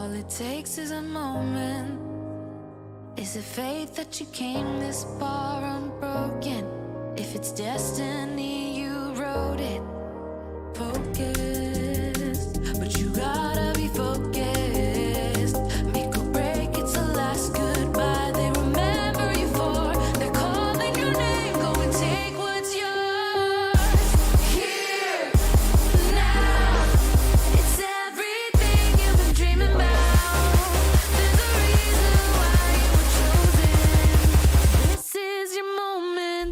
All it takes is a moment. Is it fate that you came this far unbroken? If it's destiny, you wrote it. Focused, but you gotta be focused. Make or break, it's the last goodbye they remember you for. They're calling your name, go and take what's yours. Here, now, it's everything you've been dreaming about. There's a reason why you were chosen. This is your moment.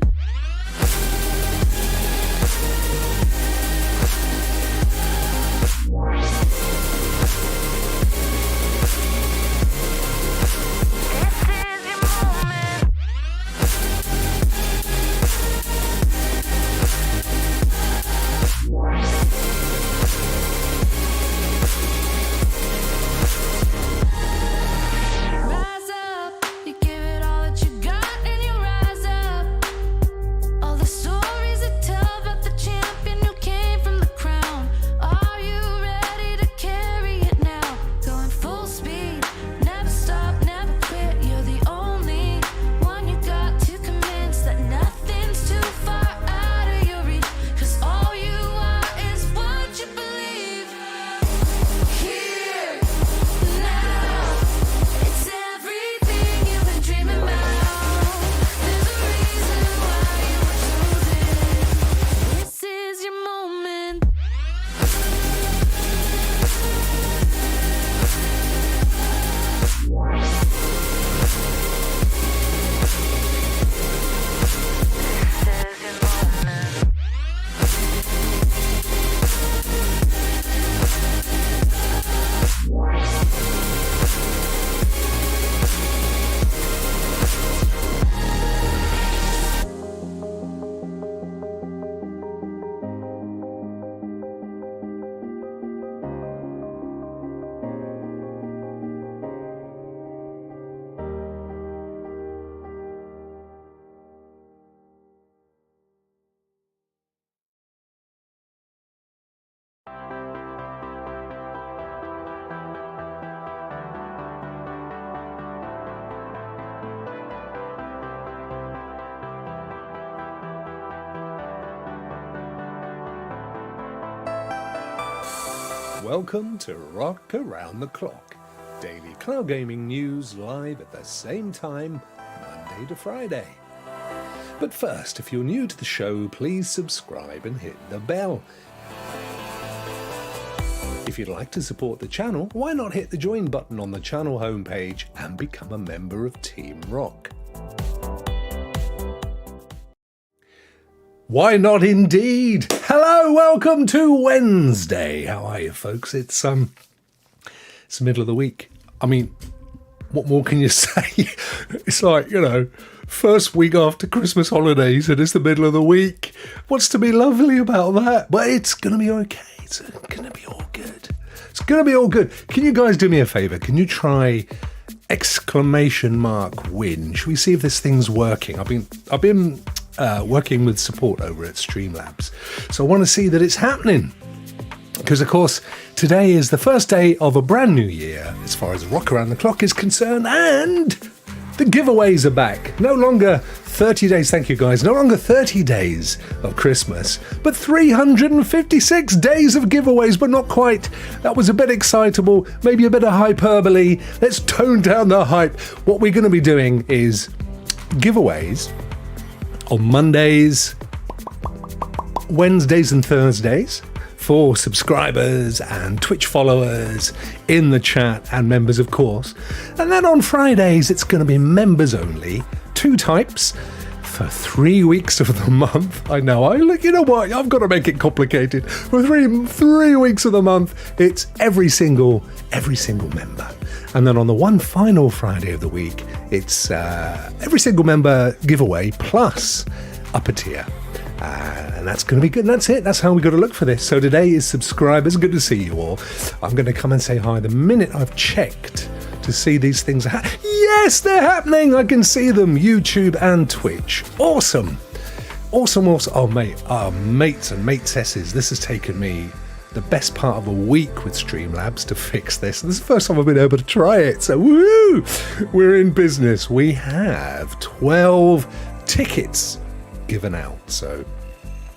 Welcome to Rokk Around the Clock, daily cloud gaming news live at the same time, Monday to Friday. But first, if you're new to the show, please subscribe and hit the bell. If you'd like to support the channel, why not hit the join button on the channel homepage and become a member of Team Rokk? Why not indeed? Hello, welcome to Wednesday. How are you, folks? It's the middle of the week. I mean, what more can you say? It's like, first week after Christmas holidays and it's the middle of the week. What's to be lovely about that? But it's going to be okay. It's going to be all good. It's going to be all good. Can you guys do me a favour? Can you try !win? Should we see if this thing's working? I've been working with support over at Streamlabs, so I want to see that it's happening, because of course today is the first day of a brand new year as far as Rokk Around the Clock is concerned, and the giveaways are back. No longer 30 days, thank you guys, no longer 30 days of Christmas, but 356 days of giveaways, but not quite. That was a bit excitable, maybe a bit of hyperbole. Let's tone down the hype. What we're going to be doing is giveaways on Mondays, Wednesdays and Thursdays for subscribers and Twitch followers in the chat and members, of course. And then on Fridays, it's going to be members only, 2 types for 3 weeks of the month. I know, you know what? I've got to make it complicated. For three weeks of the month, it's every single member. And then on the one final Friday of the week, it's every single member giveaway plus upper tier. And that's going to be good. And that's it. That's how we got to look for this. So today is subscribers. Good to see you all. I'm going to come and say hi the minute I've checked to see these things. Yes, they're happening. I can see them. YouTube and Twitch. Awesome. Oh, mate. Mates and matesses. This has taken me the best part of a week with Streamlabs to fix this. This is the first time I've been able to try it. So woo! We're in business. We have 12 tickets given out. So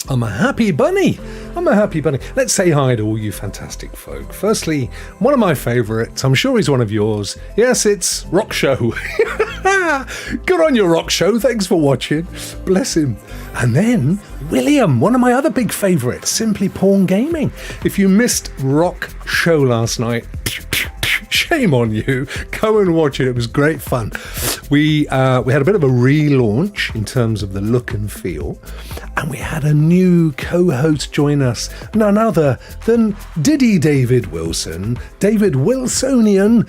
I'm a happy bunny. Let's say hi to all you fantastic folk. Firstly, one of my favourites, I'm sure he's one of yours. Yes, it's Rokk Show. Good on you, Rokk Show. Thanks for watching. Bless him. And then William, one of my other big favourites, Simply Porn Gaming. If you missed Rokk Show last night, shame on you. Go and watch it. It was great fun. We had a bit of a relaunch in terms of the look and feel, and we had a new co-host join us, none other than Diddy David Wilson, David Wilsonian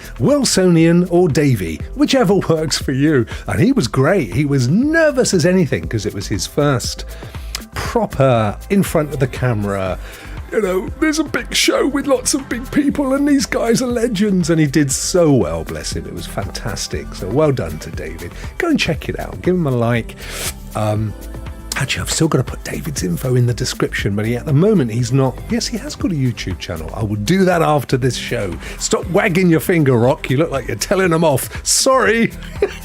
or Davey, whichever works for you. And he was great. He was nervous as anything because it was his first proper in front of the camera. You know, there's a big show with lots of big people and these guys are legends, and he did so well, bless him. It was fantastic. So well done to David. Go and check it out. Give him a like. Actually, I've still got to put David's info in the description, but at the moment he's not. Yes, he has got a YouTube channel. I will do that after this show. Stop wagging your finger, Rokk. You look like you're telling them off. Sorry.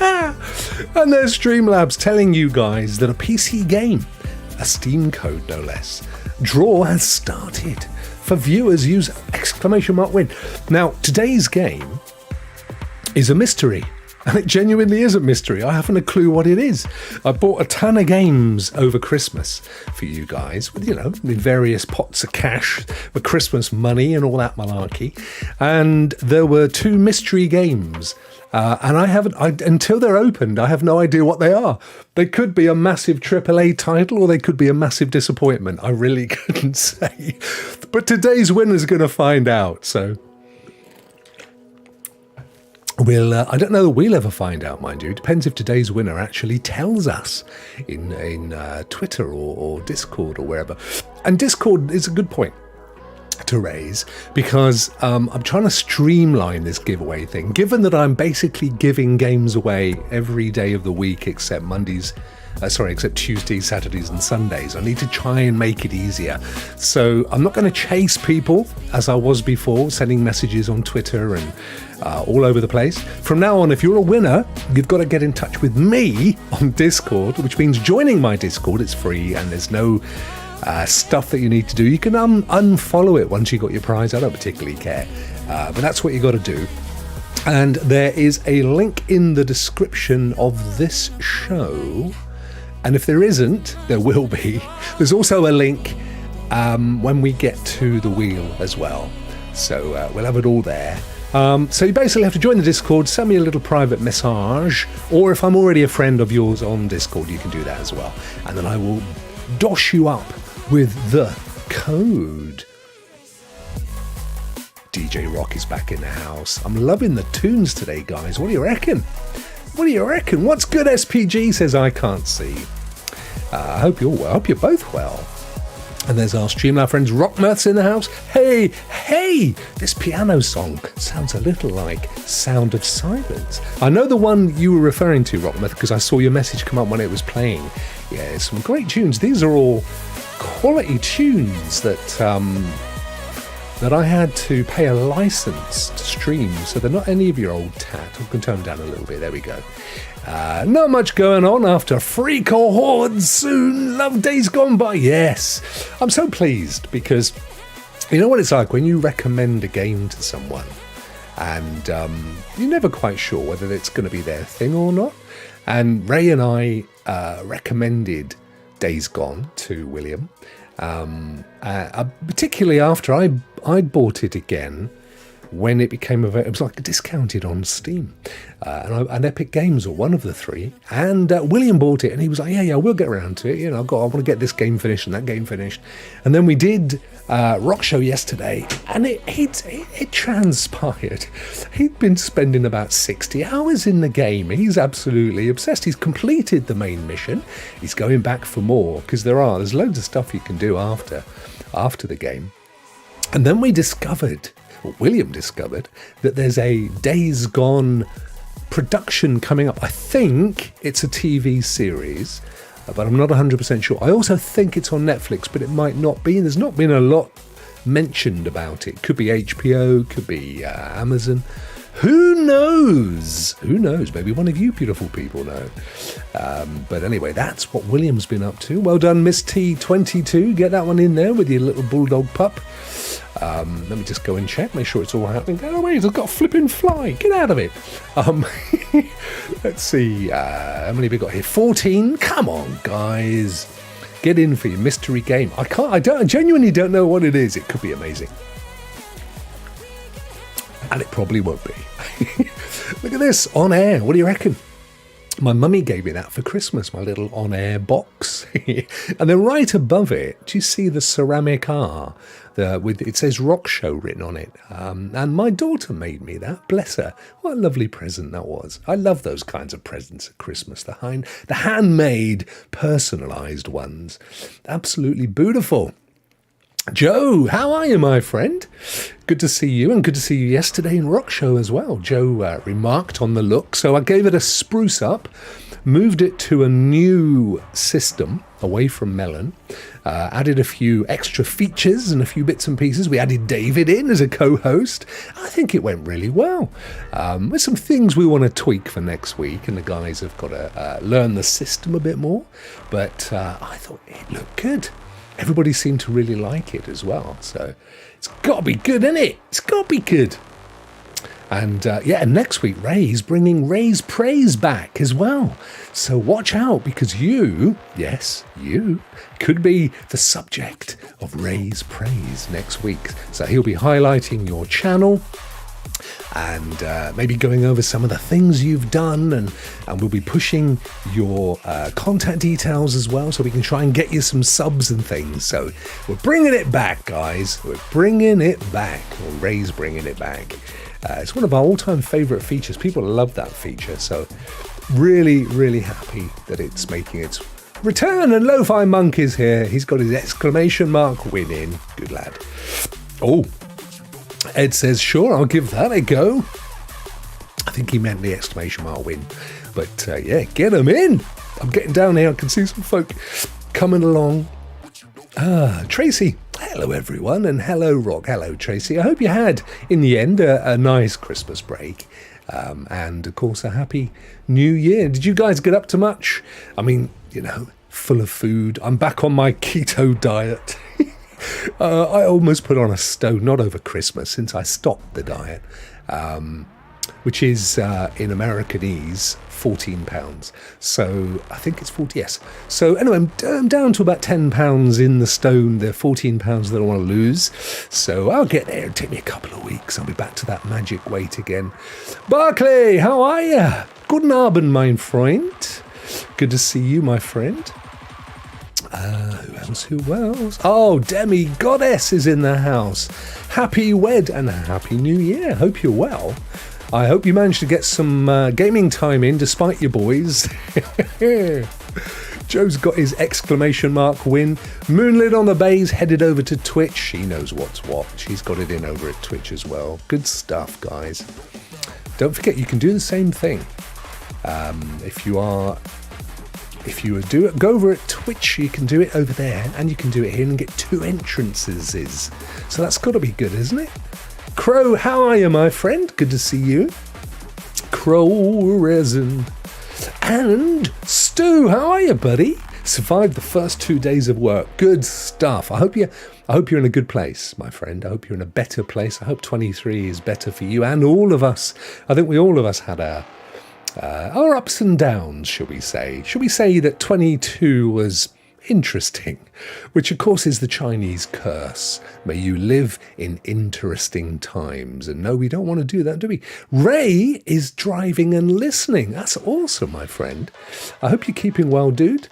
And there's Streamlabs telling you guys that a PC game, a Steam code no less, draw has started. For viewers, use !win. Now, today's game is a mystery. And it genuinely is a mystery. I haven't a clue what it is. I bought a ton of games over Christmas for you guys, with, in various pots of cash for Christmas money and all that malarkey. And there were 2 mystery games. And until they're opened, I have no idea what they are. They could be a massive AAA title or they could be a massive disappointment. I really couldn't say. But today's winner's going to find out. So I don't know that we'll ever find out, mind you. It depends if today's winner actually tells us in Twitter or Discord or wherever. And Discord is a good point to raise, because I'm trying to streamline this giveaway thing, given that I'm basically giving games away every day of the week except except Tuesdays, Saturdays and Sundays. I need to try and make it easier. So I'm not going to chase people as I was before, sending messages on Twitter and all over the place. From now on, if you're a winner, you've got to get in touch with me on Discord, which means joining my Discord. It's free and there's no stuff that you need to do. You can unfollow it once you got your prize. I don't particularly care, but that's what you got to do. And there is a link in the description of this show, and if there isn't, there will be. There's also a link when we get to the wheel as well, so we'll have it all there. So you basically have to join the Discord, send me a little private message, or if I'm already a friend of yours on Discord, you can do that as well, and then I will dosh you up with the code. DJ Rokk is back in the house. I'm loving the tunes today, guys. What do you reckon? What's good, SPG? Says I can't see. I hope you're well. I hope you're both well. And there's our Streamlab friends. Rockmouth's in the house. Hey! This piano song sounds a little like Sound of Silence. I know the one you were referring to, Rockmouth, because I saw your message come up when it was playing. Yeah, some great tunes. These are all quality tunes that I had to pay a license to stream, so they're not any of your old tat. I can turn them down a little bit. There we go. Not much going on after Freak or Horde soon. Love days gone by. Yes, I'm so pleased, because you know what it's like when you recommend a game to someone and you're never quite sure whether it's going to be their thing or not. And Ray and I recommended Days Gone to William, particularly after I bought it again when it became available. It was like discounted on Steam, and Epic Games, or one of the three. And William bought it, and he was like, "Yeah, we'll get around to it. I want to get this game finished and that game finished." And then we did Rokk Show yesterday, and it transpired he'd been spending about 60 hours in the game. He's absolutely obsessed. He's completed the main mission. He's going back for more, because there's loads of stuff you can do after the game. And then William discovered that there's a Days Gone production coming up. I think it's a TV series, but I'm not 100% sure. I also think it's on Netflix, but it might not be. There's not been a lot mentioned about it. Could be HBO, could be Amazon. Who knows? Who knows? Maybe one of you beautiful people know. But anyway, that's what William's been up to. Well done, Miss T22. Get that one in there with your little bulldog pup. Let me just go and check, make sure it's all happening. Oh, wait, I've got a flipping fly. Get out of it. Let's see. How many have we got here? 14. Come on, guys. Get in for your mystery game. I genuinely don't know what it is. It could be amazing. And it probably won't be. Look at this, on air. What do you reckon? My mummy gave me that for Christmas, my little on-air box. And then right above it, do you see the ceramic R? It says Rokk Show written on it. And my daughter made me that, bless her. What a lovely present that was. I love those kinds of presents at Christmas, the handmade, personalised ones. Absolutely beautiful. Joe, how are you, my friend? Good to see you, and good to see you yesterday in Rokk Show as well. Joe remarked on the look, so I gave it a spruce up, moved it to a new system away from Melon, added a few extra features and a few bits and pieces. We added David in as a co-host. I think it went really well. There's some things we want to tweak for next week, and the guys have got to learn the system a bit more, but I thought it looked good. Everybody seemed to really like it as well. So it's got to be good, isn't it? It's got to be good. And next week, Ray's bringing Ray's Praise back as well. So watch out, because you could be the subject of Ray's Praise next week. So he'll be highlighting your channel and maybe going over some of the things you've done, and we'll be pushing your contact details as well, so we can try and get you some subs and things. So we're bringing it back, guys. We're bringing it back. Or Ray's bringing it back. It's one of our all-time favourite features. People love that feature, so really, really happy that it's making its return. And Lo-Fi Monk is here. He's got his exclamation mark win in. Good lad. Oh, Ed says, sure, I'll give that a go. I think he meant the exclamation mark win. But get them in. I'm getting down here. I can see some folk coming along. Tracy. Hello, everyone. And hello, Rokk. Hello, Tracy. I hope you had, in the end, a nice Christmas break. And, of course, a happy New Year. Did you guys get up to much? I mean, full of food. I'm back on my keto diet. I almost put on a stone, not over Christmas, since I stopped the diet, which is in Americanese 14 pounds. So I think it's 40, yes. So anyway, I'm down to about 10 pounds in the stone, the 14 pounds that I want to lose. So I'll get there. It'll take me a couple of weeks. I'll be back to that magic weight again. Barclay, how are you? Guten Abend, mein Freund. Good to see you, my friend. Who else? Oh, Demi Goddess is in the house. Happy wed and happy new year. Hope you're well. I hope you managed to get some gaming time in despite your boys. Joe's got his exclamation mark win. Moonlit on the Bays headed over to Twitch. She knows what's what. She's got it in over at Twitch as well. Good stuff, guys. Don't forget, you can do the same thing. If you go over at Twitch, you can do it over there, and you can do it here and get 2 entrances. So that's got to be good, isn't it? Crow, how are you, my friend? Good to see you. Crow Resin. And Stu, how are you, buddy? Survived the first 2 days of work. Good stuff. I hope you're in a good place, my friend. I hope you're in a better place. I hope 23 is better for you and all of us. I think all of us had our ups and downs, shall we say. Shall we say that 22 was interesting, which of course is the Chinese curse. May you live in interesting times. And no, we don't want to do that, do we? Ray is driving and listening. That's awesome, my friend. I hope you're keeping well, dude.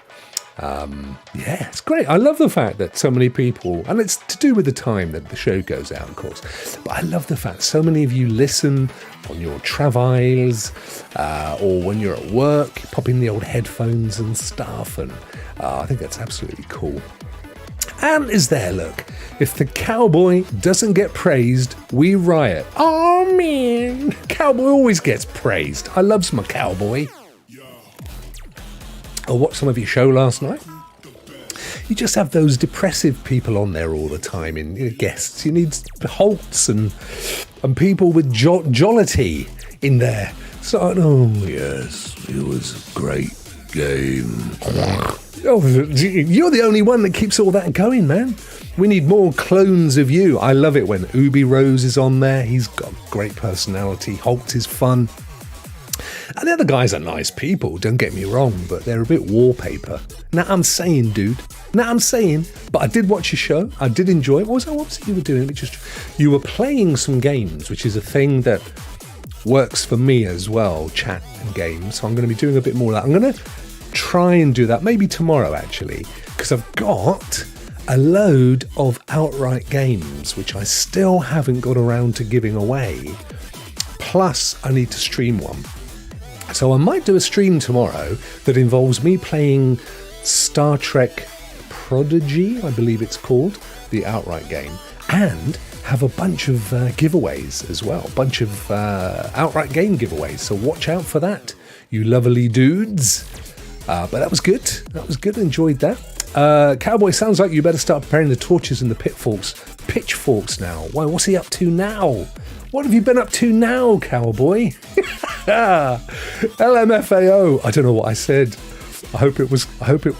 It's great. I love the fact that so many people, and it's to do with the time that the show goes out, of course, but I love the fact so many of you listen on your travels, or when you're at work, pop in the old headphones and stuff, and I think that's absolutely cool. And is there, look, if the cowboy doesn't get praised, we riot. Oh man, cowboy always gets praised. I love my cowboy. I watched some of your show last night. you just have those depressive people on there all the time in guests. You need Holtz and people with jollity in there. So, oh yes, it was a great game. Oh, you're the only one that keeps all that going, man. We need more clones of you. I love it when Ubi Rose is on there. He's got great personality. Holt is fun. And the other guys are nice people, don't get me wrong, but they're a bit wallpaper. Now I'm saying, dude. But I did watch your show. I did enjoy it. What was it you were doing? You were playing some games, which is a thing that works for me as well, chat and games. So I'm going to be doing a bit more of that. I'm going to try and do that maybe tomorrow, actually, because I've got a load of outright games which I still haven't got around to giving away. Plus, I need to stream one. So I might do a stream tomorrow that involves me playing Star Trek Prodigy, I believe it's called, the outright game, and have a bunch of giveaways as well, a bunch of outright game giveaways. So watch out for that, you lovely dudes. But that was good. Enjoyed that. Cowboy, sounds like you better start preparing the torches and the pitchforks now. Why? What's he up to now? What have you been up to now, Cowboy? LMFAO. I don't know what I said. I hope it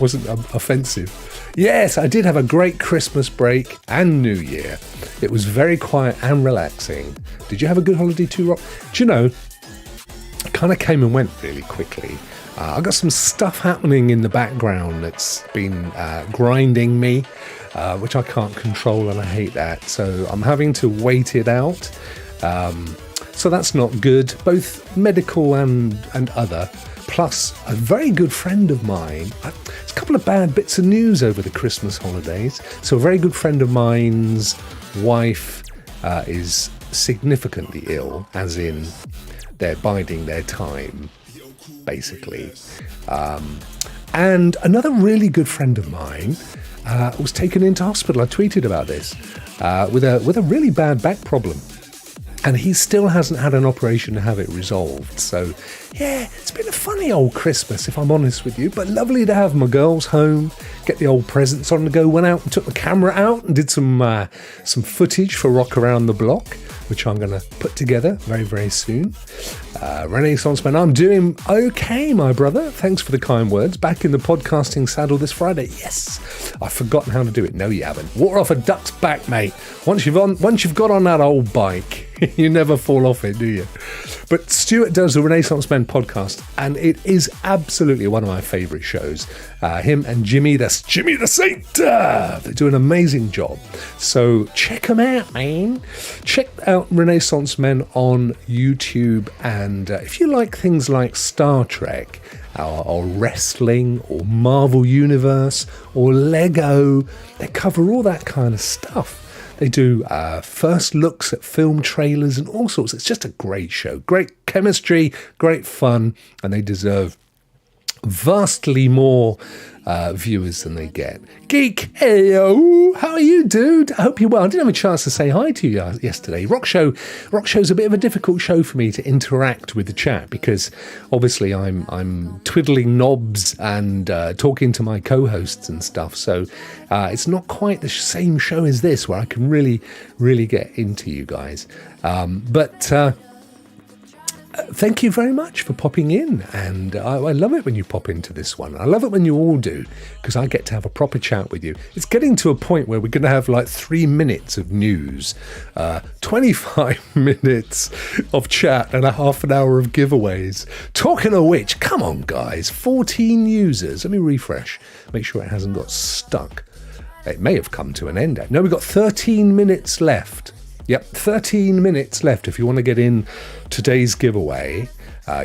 wasn't offensive. Yes, I did have a great Christmas break and New Year. It was very quiet and relaxing. Did you have a good holiday too, Rokk? Do you know, it kind of came and went really quickly. I've got some stuff happening in the background that's been grinding me, which I can't control, and I hate that. So I'm having to wait it out. So that's not good, both medical and other. Plus, a very good friend of mine, it's a couple of bad bits of news over the Christmas holidays. So a very good friend of mine's wife is significantly ill, as in they're biding their time, basically. And another really good friend of mine was taken into hospital. I tweeted about this with a really bad back problem. And he still hasn't had an operation to have it resolved. So, yeah, it's been a funny old Christmas, if I'm honest with you. But lovely to have my girls home, get the old presents on the go. Went out and took the camera out and did some footage for Rock Around the Block, which I'm going to put together very, very soon. Renaissance Man, I'm doing okay, my brother. Thanks for the kind words. Back in the podcasting saddle this Friday. Yes, I've forgotten how to do it. No, you haven't. Water off a duck's back, mate. Once you've got on that old bike, you never fall off it, do you? But Stuart does the Renaissance Men podcast, and it is absolutely one of my favourite shows. Him and Jimmy the Saint, they do an amazing job. So check them out, man. Check out Renaissance Men on YouTube, and if you like things like Star Trek, or wrestling, or Marvel Universe, or Lego, they cover all that kind of stuff. They do first looks at film trailers and all sorts. It's just a great show. Great chemistry, great fun, and they deserve vastly more viewers than they get. Geek, heyo, how are you, dude? I hope you're well. I didn't have a chance to say hi to you yesterday. Rokk Show's a bit of a difficult show for me to interact with the chat because obviously I'm twiddling knobs and talking to my co-hosts and stuff. So it's not quite the same show as this where I can really, really get into you guys. But thank you very much for popping in, and I love it when you pop into this one. I love it when you all do, because I get to have a proper chat with you. It's getting to a point where we're going to have like 3 minutes of news, 25 minutes of chat, and a half an hour of giveaways. Talking of which, come on guys, 14 users. Let me refresh, make sure it hasn't got stuck. It may have come to an end. No, we've got 13 minutes left. Yep, 13 minutes left. If you want to get in today's giveaway,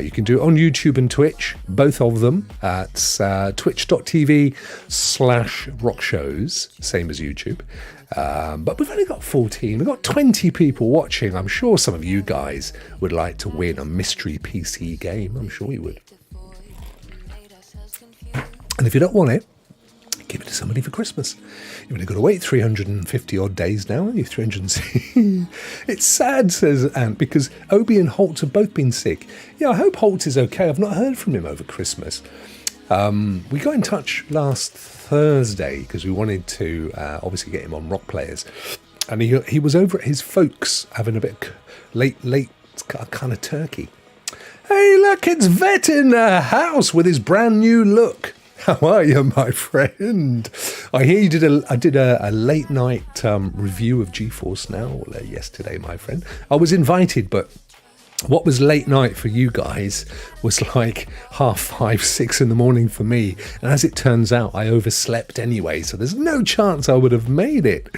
you can do it on YouTube and Twitch, both of them. It's twitch.tv/rockshows, same as YouTube. But we've only got 14. We've got 20 people watching. I'm sure some of you guys would like to win a mystery PC game. I'm sure you would. And if you don't want it, give it to somebody for Christmas. You've only got to wait 350 odd days now, haven't you? 360. It's sad, says Ant, because Obi and Holt have both been sick. Yeah, I hope Holt is okay. I've not heard from him over Christmas. We got in touch last Thursday because we wanted to obviously get him on Rock Players. And he was over at his folks having a bit of late kind of turkey. Hey, look, it's Vet in the house with his brand new look. How are you, my friend? I hear you did a late night review of GeForce Now yesterday, my friend. I was invited, but what was late night for you guys was like 5:30, 6 in the morning for me. And as it turns out, I overslept anyway, so there's no chance I would have made it.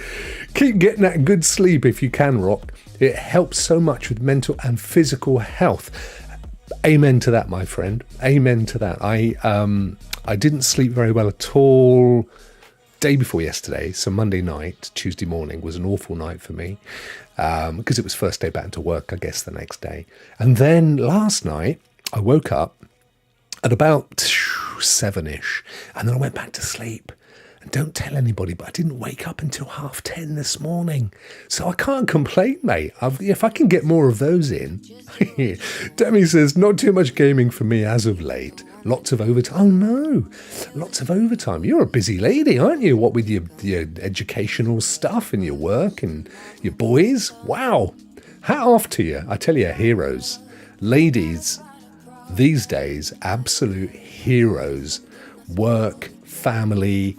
Keep getting that good sleep if you can, Rokk. It helps so much with mental and physical health. Amen to that, my friend. Amen to that. I didn't sleep very well at all day before yesterday, so Monday night, Tuesday morning was an awful night for me because it was first day back into work, I guess, the next day. And then last night, I woke up at about 7ish, and then I went back to sleep. And don't tell anybody, but I didn't wake up until 10:30 this morning. So I can't complain, mate. If I can get more of those in. Demi says, not too much gaming for me as of late. Lots of overtime. Oh, no. Lots of overtime. You're a busy lady, aren't you? What with your educational stuff and your work and your boys? Wow. Hat off to you. I tell you, heroes. Ladies, these days, absolute heroes. Work, family,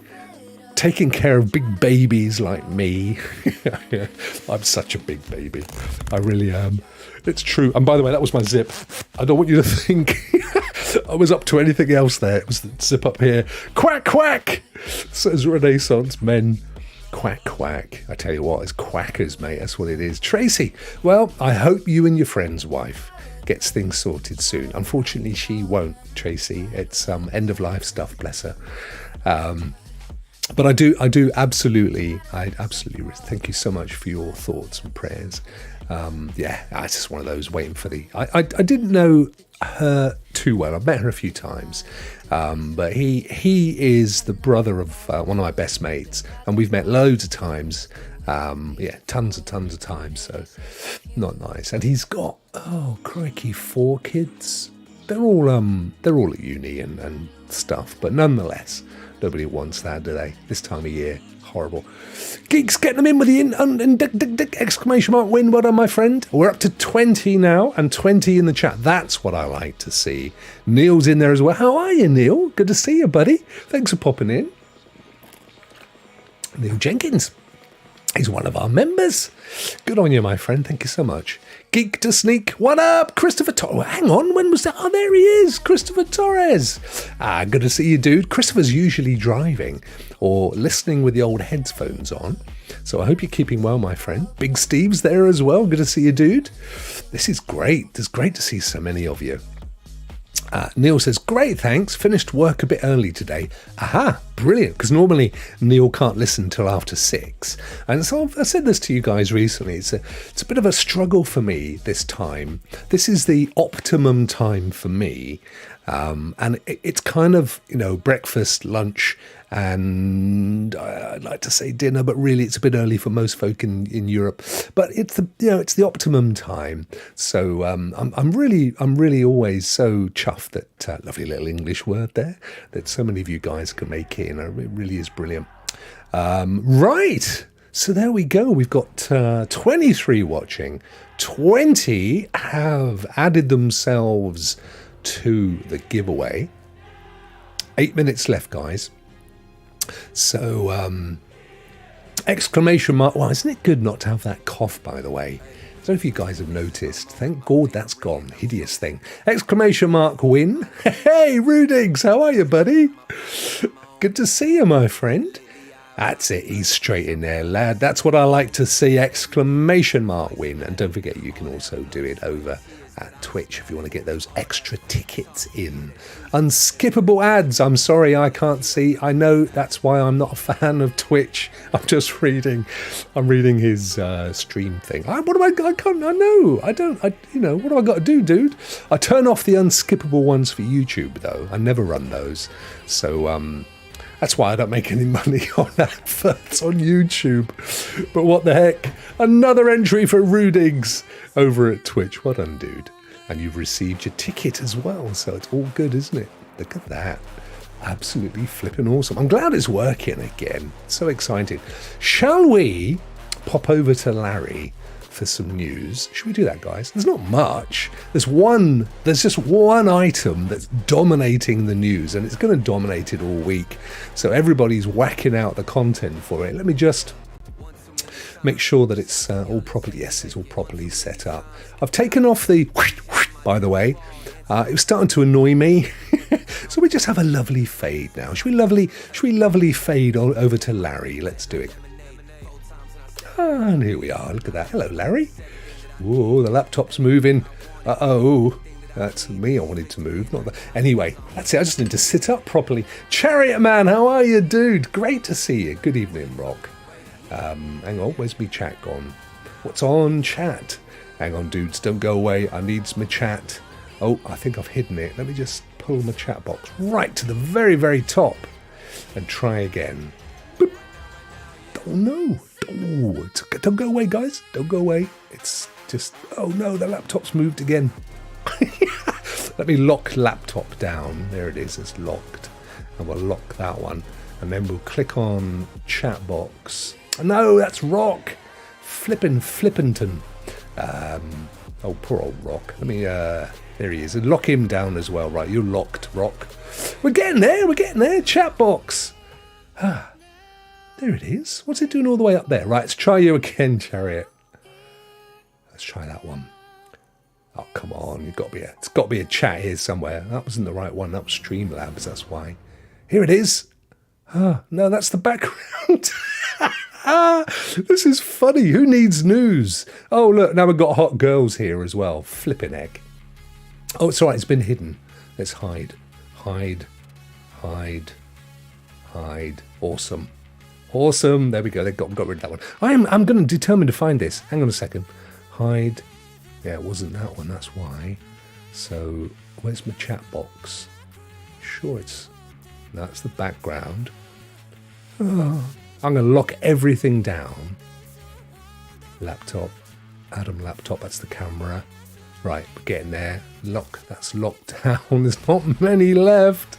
taking care of big babies like me. I'm such a big baby. I really am. It's true. And by the way, that was my zip. I don't want you to think I was up to anything else there. It was the zip up here. Quack, quack, says Renaissance men. Quack, quack. I tell you what, it's quackers, mate. That's what it is. Tracy, well, I hope you and your friend's wife gets things sorted soon. Unfortunately, she won't, Tracy. It's end of life stuff, bless her. But I do absolutely thank you so much for your thoughts and prayers. It's just one of those waiting for the... I didn't know her too well. I've met her a few times. But he is the brother of one of my best mates. And we've met loads of times. Tons of times. So not nice. And he's got, crikey, 4 kids. They're all at uni and stuff. But nonetheless... Nobody wants that, do they? This time of year. Horrible. Geeks, getting them in with the exclamation mark win. Well done, my friend. We're up to 20 now and 20 in the chat. That's what I like to see. Neil's in there as well. How are you, Neil? Good to see you, buddy. Thanks for popping in. Neil Jenkins. He's one of our members. Good on you, my friend. Thank you so much. Geek to Sneak. What up? Christopher Torres. Hang on. When was that? Oh, there he is. Christopher Torres. Good to see you, dude. Christopher's usually driving or listening with the old headphones on. So I hope you're keeping well, my friend. Big Steve's there as well. Good to see you, dude. This is great. It's great to see so many of you. Neil says, great, thanks. Finished work a bit early today. Aha, brilliant. Because normally Neil can't listen till after 6. And so I said this to you guys recently. It's a bit of a struggle for me this time. This is the optimum time for me. And it's kind of, breakfast, lunch, and I'd like to say dinner, but really it's a bit early for most folk in Europe. But it's the optimum time. So I'm really always so chuffed that lovely little English word there that so many of you guys can make it. It really is brilliant. Right. So there we go. We've got 23 watching. 20 have added themselves to the giveaway. 8 minutes left, guys. So exclamation mark. Well, isn't it good not to have that cough, by the way? I don't know if you guys have noticed. Thank God that's gone. Hideous thing. Exclamation mark win. Hey, Rudigs, how are you, buddy? Good to see you, my friend. That's it. He's straight in there, lad. That's what I like to see. Exclamation mark win. And don't forget, you can also do it over at Twitch if you want to get those extra tickets in. Unskippable ads. I'm sorry I can't see. I know that's why I'm not a fan of Twitch. I'm just reading. I'm reading his stream thing. What do I can't. I know. I don't. What do I got to do, dude? I turn off the unskippable ones for YouTube though. I never run those. So that's why I don't make any money on adverts on YouTube. But what the heck? Another entry for Rudigs over at Twitch. Well done, dude. And you've received your ticket as well. So it's all good, isn't it? Look at that. Absolutely flipping awesome. I'm glad it's working again. So excited. Shall we pop over to Larry for some news? Should we do that, guys? There's not much. There's just one item that's dominating the news, and it's going to dominate it all week. So everybody's whacking out the content for it. Let me just make sure that it's all properly. Yes, it's all properly set up. I've taken off the by the way. It was starting to annoy me. So we just have a lovely fade now. Should we lovely fade over to Larry? Let's do it. And here we are. Look at that. Hello, Larry. Whoa, the laptop's moving. Uh-oh. That's me I wanted to move, not that. Anyway, that's it. I just need to sit up properly. Chariot Man, how are you, dude? Great to see you. Good evening, Rokk. Hang on, where's me chat gone? What's on chat? Hang on, dudes, don't go away. I need my chat. Oh, I think I've hidden it. Let me just pull my chat box right to the very, very top and try again. Boop. Oh, no. Oh, don't go away, guys. Don't go away. It's just... Oh, no, the laptop's moved again. Let me lock laptop down. There it is. It's locked. And we'll lock that one. And then we'll click on chat box. No, that's Rokk. Flippington. Oh, poor old Rokk. Let me... There he is. And lock him down as well. Right, you're locked, Rokk. We're getting there. Chat box. Ah, there it is. What's it doing all the way up there? Right, let's try you again, Chariot. Let's try that one. Oh, come on. It's got to be a chat here somewhere. That wasn't the right one. That was Streamlabs, that's why. Here it is. Ah, no, that's the background. This is funny. Who needs news? Oh, look, now we've got hot girls here as well. Flipping heck. Oh, it's all right. It's been hidden. Let's hide. Hide. Awesome. There we go. They got rid of that one. I'm going to determine to find this. Hang on a second. Hide. Yeah, it wasn't that one. That's why. So, where's my chat box? Sure, that's the background. Oh, I'm going to lock everything down. Laptop. Adam laptop. That's the camera. Right, we're getting there. That's locked down. There's not many left.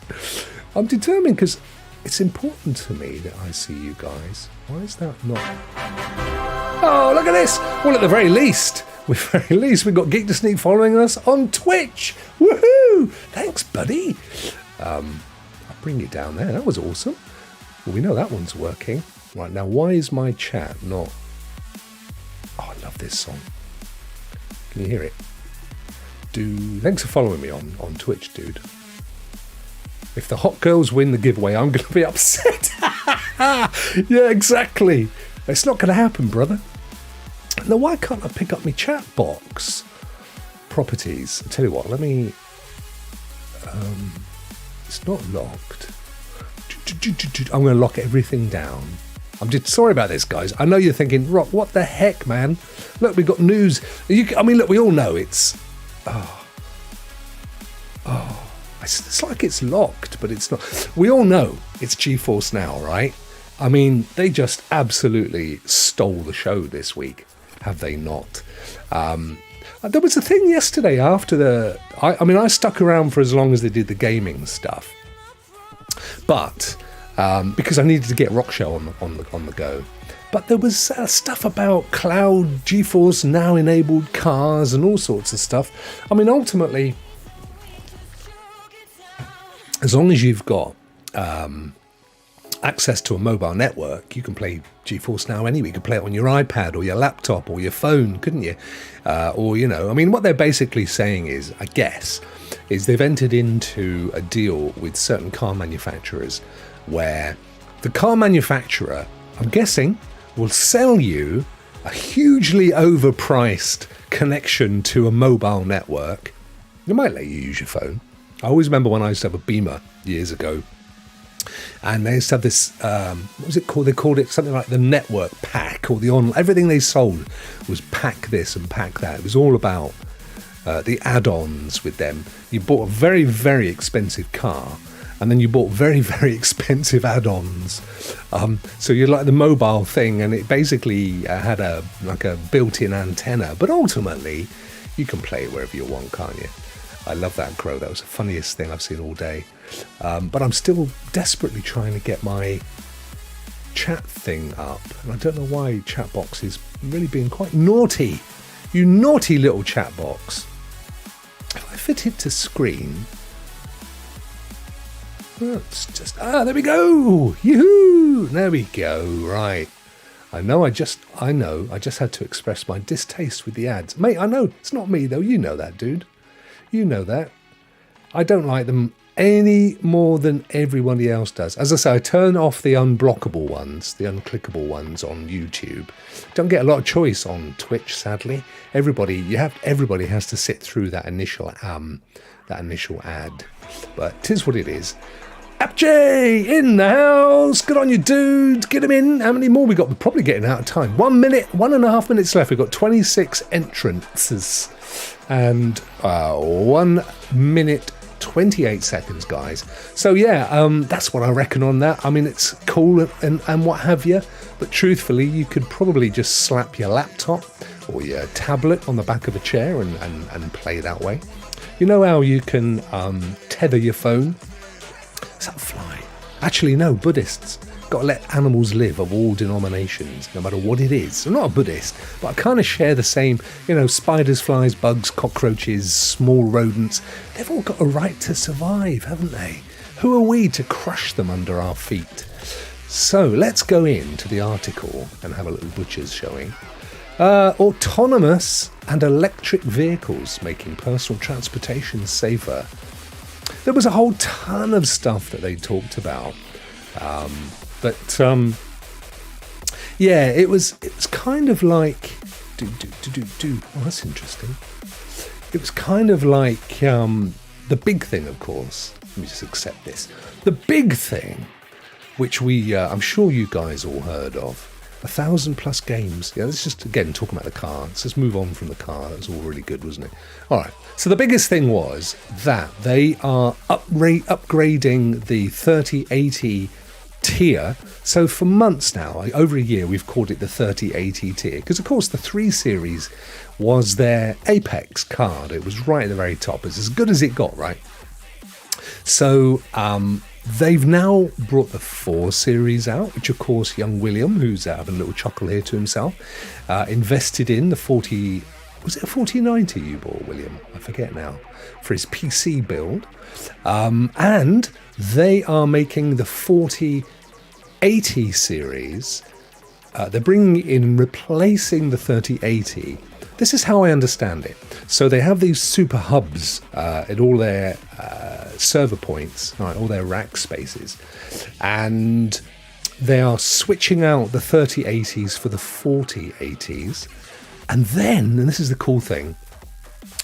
I'm determined because it's important to me that I see you guys. Why is that not? Oh, look at this. Well, at the very least, we've got Geek to Sneak following us on Twitch. Woohoo! Thanks, buddy. I'll bring you down there. That was awesome. Well, we know that one's working. Right, now, why is my chat not... Oh, I love this song. Can you hear it? Thanks for following me on Twitch, dude. If the hot girls win the giveaway, I'm going to be upset. Yeah, exactly. It's not going to happen, brother. Now, why can't I pick up my chat box? Properties. I'll tell you what, let me... it's not locked. I'm going to lock everything down. I'm just sorry about this, guys. I know you're thinking, Rokk, what the heck, man? Look, we've got news. Look, we all know it's... It's like it's locked, but it's not. We all know it's GeForce Now, right? I mean, they just absolutely stole the show this week, have they not? There was a thing yesterday after I stuck around for as long as they did the gaming stuff, but because I needed to get Rokk Show on the go. But there was stuff about cloud GeForce Now enabled cars and all sorts of stuff. I mean, ultimately, as long as you've got access to a mobile network, you can play GeForce Now anywhere. You can play it on your iPad or your laptop or your phone, couldn't you? What they're basically saying is, I guess, is they've entered into a deal with certain car manufacturers where the car manufacturer, I'm guessing, will sell you a hugely overpriced connection to a mobile network. They might let you use your phone. I always remember when I used to have a Beamer years ago, and they used to have this, what was it called? They called it something like the network pack, or everything they sold was pack this and pack that. It was all about the add-ons with them. You bought a very, very expensive car, and then you bought very, very expensive add-ons. So you like the mobile thing, and it basically had a built-in antenna, but ultimately you can play it wherever you want, can't you? I love that crow. That was the funniest thing I've seen all day. But I'm still desperately trying to get my chat thing up, and I don't know why Chatbox is really being quite naughty. You naughty little Chatbox. If I fit it to screen, let's just there we go. Yoo-hoo! There we go. Right. I know I just had to express my distaste with the ads. Mate, I know it's not me though. You know that, dude. You know that. I don't like them any more than everybody else does. As I say, I turn off the unblockable ones, the unclickable ones on YouTube. Don't get a lot of choice on Twitch, sadly. Everybody has to sit through that initial ad. But 'tis what it is. AppJ in the house. Good on you, dudes. Get him in. How many more we got? We're probably getting out of time. 1.5 minutes left. We've got 26 entrances and 1 minute 28 seconds, guys. So yeah, that's what I reckon on that. I mean, it's cool and what have you, but truthfully, you could probably just slap your laptop or your tablet on the back of a chair and play that way. You know how you can tether your phone? Is that a fly? Actually, no, Buddhists. Got to let animals live of all denominations, no matter what it is. I'm not a Buddhist, but I kind of share the same, spiders, flies, bugs, cockroaches, small rodents. They've all got a right to survive, haven't they? Who are we to crush them under our feet? So let's go into the article and have a little butcher's showing. Autonomous and electric vehicles making personal transportation safer. There was a whole ton of stuff that they talked about. Yeah, it was kind of like oh, that's interesting. It was kind of like the big thing, of course. Let me just accept this. The big thing, which I'm sure you guys all heard of, 1,000+ games. Yeah, let's just again talking about the car. Let's just move on from the car. That was all really good, wasn't it? All right. So the biggest thing was that they are upgrading the 3080 tier. So for months now, over a year, we've called it the 3080 tier because, of course, the 3 Series was their apex card. It was right at the very top. It's as good as it got, right? So they've now brought the 4 Series out, which, of course, young William, who's having a little chuckle here to himself, invested in the 40... Was it a 4090 you bought, William? I forget now. For his PC build. And they are making the 4080 series. They're bringing in, replacing the 3080. This is how I understand it. So they have these super hubs at all their server points, right, all their rack spaces. And they are switching out the 3080s for the 4080s. And then, and this is the cool thing,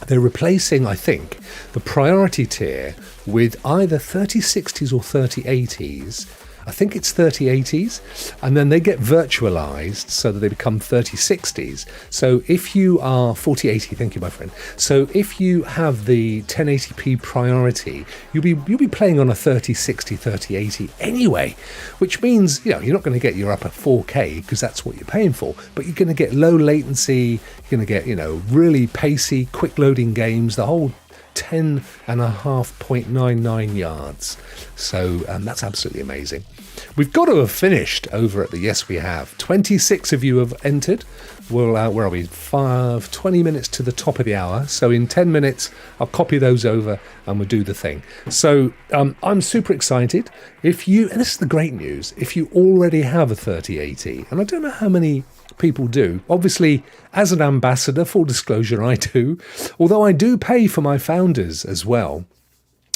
they're replacing, I think, the priority tier with either 3060s or 3080s. I think it's 3080s, and then they get virtualized so that they become 3060s. So if you are 4080, thank you, my friend. So if you have the 1080p priority, you'll be playing on a 3060, 3080 anyway, which means you're not going to get your upper 4K because that's what you're paying for, but you're going to get low latency. You're going to get really pacey, quick loading games. The whole 10.5.99 yards. So that's absolutely amazing. We've got to have finished over at the Yes We Have. 26 of you have entered. Well, where are we? 20 minutes to the top of the hour. So in 10 minutes, I'll copy those over and we'll do the thing. So I'm super excited. And this is the great news, if you already have a 3080, and I don't know how many people do. Obviously, as an ambassador, full disclosure, I do. Although I do pay for my founders as well.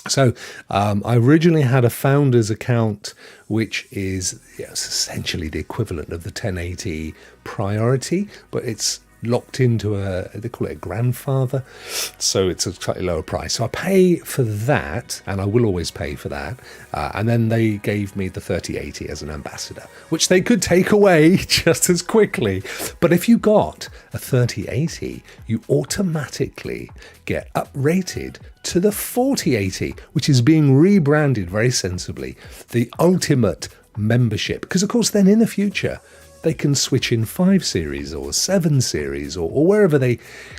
So I originally had a founders account, which is essentially the equivalent of the 1080 priority, but it's locked into they call it a grandfather, so it's a slightly lower price. So I pay for that, and I will always pay for that. And then they gave me the 3080 as an ambassador, which they could take away just as quickly. But if you got a 3080, you automatically get uprated to the 4080, which is being rebranded very sensibly, the ultimate membership. Because, of course, then in the future, they can switch in 5 Series or 7 Series or wherever they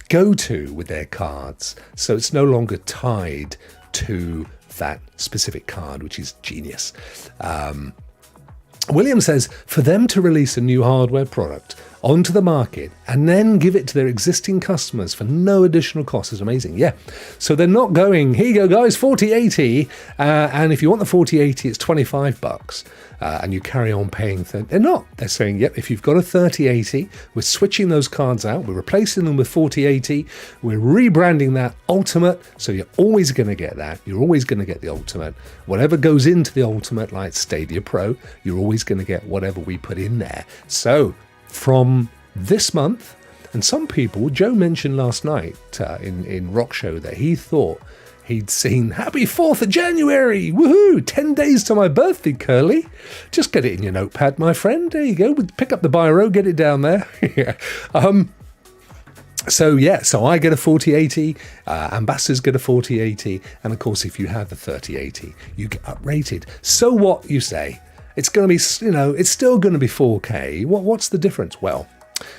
go to with their cards. So it's no longer tied to that specific card, which is genius. William says, for them to release a new hardware product onto the market and then give it to their existing customers for no additional cost is amazing. Yeah. So they're not going, here you go, guys, 4080. And if you want the 4080, it's $25. And you carry on paying. They're not. They're saying, yep, if you've got a 3080, we're switching those cards out. We're replacing them with 4080. We're rebranding that Ultimate. So you're always going to get that. You're always going to get the Ultimate. Whatever goes into the Ultimate, like Stadia Pro, you're always going to get whatever we put in there. So from this month, and some people, Joe mentioned last night in Rokk Show that he thought he'd seen Happy 4th of January. Woohoo! 10 days to my birthday, Curly. Just get it in your notepad, my friend. There you go. Pick up the biro, get it down there. Yeah. So I get a 4080, Ambassadors get a 4080, and of course, if you have the 3080, you get uprated. So what, you say? It's going to be, it's still going to be 4K. What's the difference? Well,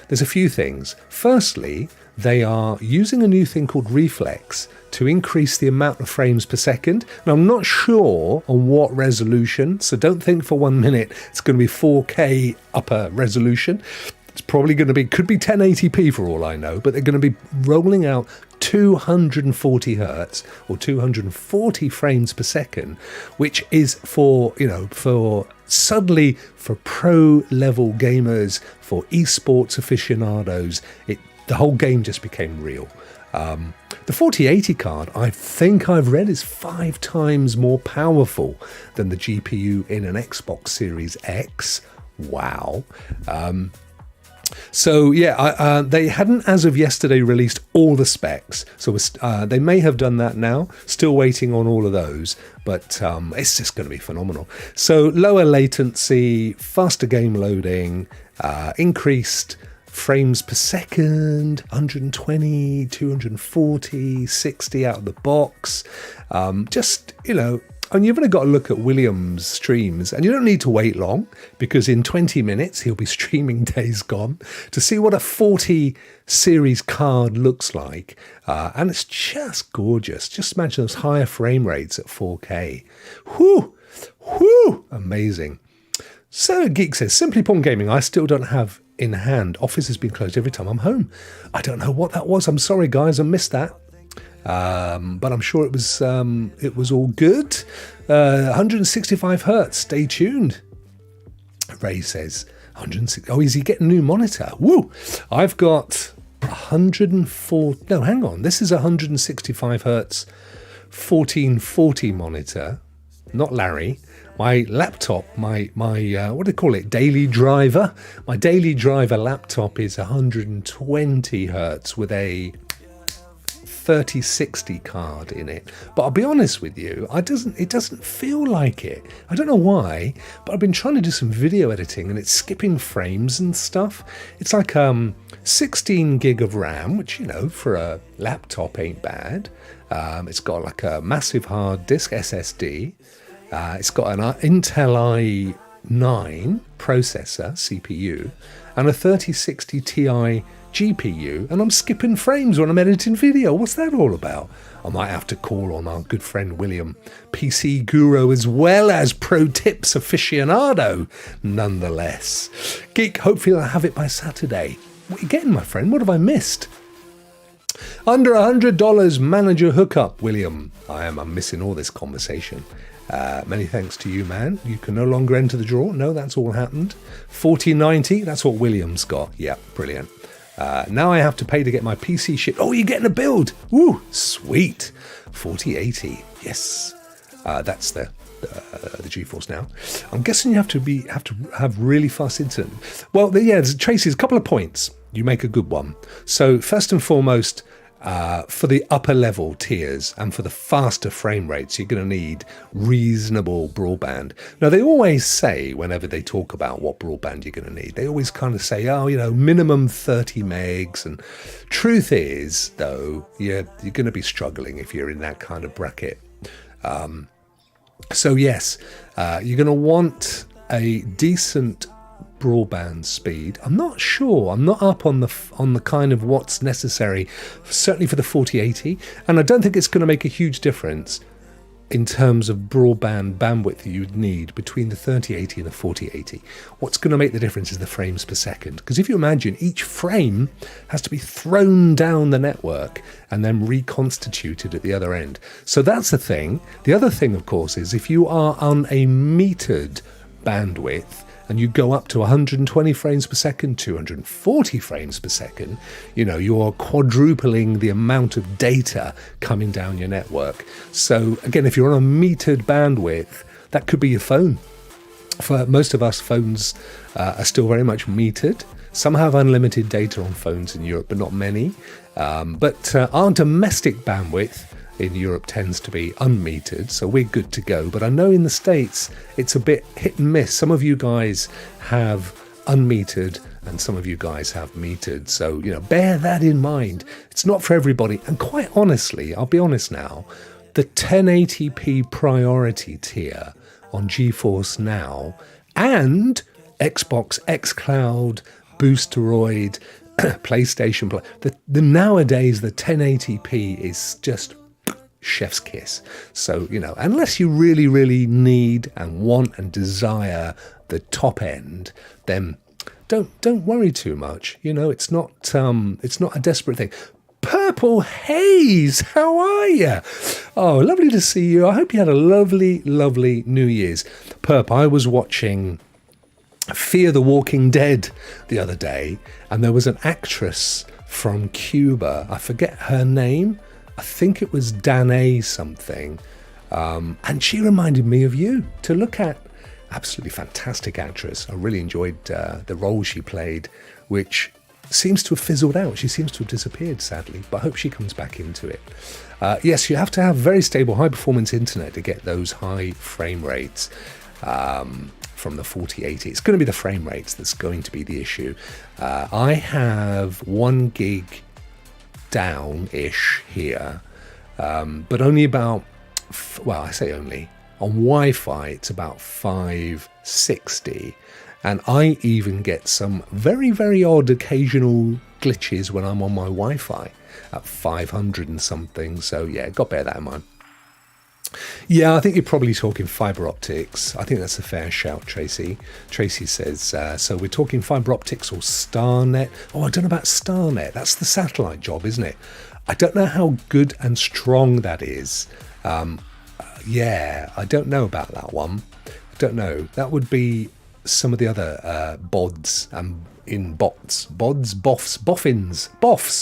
there's a few things. Firstly, they are using a new thing called Reflex to increase the amount of frames per second. Now, I'm not sure on what resolution, so don't think for 1 minute it's going to be 4K upper resolution. It's probably going to be, could be 1080p for all I know, but they're going to be rolling out 240 hertz or 240 frames per second, which is for suddenly for pro level gamers, for esports aficionados, the whole game just became real. The 4080 card, I think I've read, is 5 times more powerful than the GPU in an Xbox Series X. Wow. They hadn't, as of yesterday, released all the specs. So they may have done that now. Still waiting on all of those. But it's just going to be phenomenal. So lower latency, faster game loading, increased frames per second, 120, 240, 60 out of the box. And you've only got to look at William's streams, and you don't need to wait long, because in 20 minutes he'll be streaming Days Gone to see what a 40 series card looks like. And it's just gorgeous. Just imagine those higher frame rates at 4K. Whoo, amazing. So Geek says, Simply Porn Gaming, I still don't have in hand. Office has been closed every time I'm home. I don't know what that was. I'm sorry, guys, I missed that. But I'm sure it was all good. 165 hertz. Stay tuned. Ray says 160. Oh, is he getting a new monitor? Woo! I've got 104. No, hang on. This is 165 hertz 1440 monitor. Not Larry. My laptop, my what do they call it? Daily driver. My daily driver laptop is 120 hertz with a 3060 card in it. But I'll be honest with you, it doesn't feel like it. I don't know why, but I've been trying to do some video editing and it's skipping frames and stuff. It's like 16 gig of RAM, which, for a laptop ain't bad. It's got like a massive hard disk SSD. It's got an Intel i9 processor, CPU, and a 3060 Ti GPU, and I'm skipping frames when I'm editing video. What's that all about? I might have to call on our good friend William, PC guru as well as pro tips aficionado, nonetheless. Geek, hopefully I'll have it by Saturday. What are you getting, my friend? What have I missed? Under $100 manager hookup, William. I'm missing all this conversation. Many thanks to you, man. You can no longer enter the draw. No, that's all happened. 4090, that's what William's got. Yeah, brilliant. Now I have to pay to get my PC shipped. Oh, you're getting a build. Woo, sweet. 4080. Yes. That's the GeForce Now. I'm guessing you have to have really fast internet. Well, Tracy, a couple of points. You make a good one. So first and foremost, for the upper level tiers and for the faster frame rates, you're going to need reasonable broadband. Now, they always say, whenever they talk about what broadband you're going to need, they always kind of say, minimum 30 megs. And truth is, though, you're going to be struggling if you're in that kind of bracket. So yes, you're going to want a decent broadband speed. I'm not sure. I'm not up on the kind of what's necessary, certainly for the 4080, and I don't think it's going to make a huge difference in terms of broadband bandwidth you'd need between the 3080 and the 4080. What's going to make the difference is the frames per second. Because if you imagine, each frame has to be thrown down the network and then reconstituted at the other end. So that's the thing. The other thing, of course, is if you are on a metered bandwidth, and you go up to 120 frames per second, 240 frames per second, you're quadrupling the amount of data coming down your network. So again, if you're on a metered bandwidth, that could be your phone. For most of us, phones are still very much metered. Some have unlimited data on phones in Europe, but not many. But our domestic bandwidth in Europe tends to be unmetered, so we're good to go. But I know in the States it's a bit hit and miss. Some of you guys have unmetered and some of you guys have metered, so bear that in mind. It's not for everybody, and quite honestly, I'll be honest now, the 1080p priority tier on GeForce Now and Xbox xCloud, Boosteroid, PlayStation Plus, nowadays the 1080p is just chef's kiss. So, unless you really, really need and want and desire the top end, then don't worry too much. It's not a desperate thing. Purple Haze, how are you? Oh, lovely to see you. I hope you had a lovely, lovely New Year's. Perp, I was watching Fear the Walking Dead the other day, and there was an actress from Cuba. I forget her name. I think it was Danae something, and she reminded me of you to look at. Absolutely fantastic actress. I really enjoyed the role she played, which seems to have fizzled out. She seems to have disappeared, sadly, but I hope she comes back into it. Yes, you have to have very stable, high-performance internet to get those high frame rates from the 4080. It's going to be the frame rates that's going to be the issue. I have 1 gig down-ish here, but only about, I say only, on Wi-Fi it's about 560, and I even get some very, very odd occasional glitches when I'm on my Wi-Fi at 500 and something, so yeah, got to bear that in mind. Yeah, I think you're probably talking fibre optics. I think that's a fair shout, Tracy. Tracy says, so we're talking fibre optics or StarNet. Oh, I don't know about StarNet. That's the satellite job, isn't it? I don't know how good and strong that is. Yeah, I don't know about that one. I don't know. That would be some of the other bods and in bots. Bods, boffins,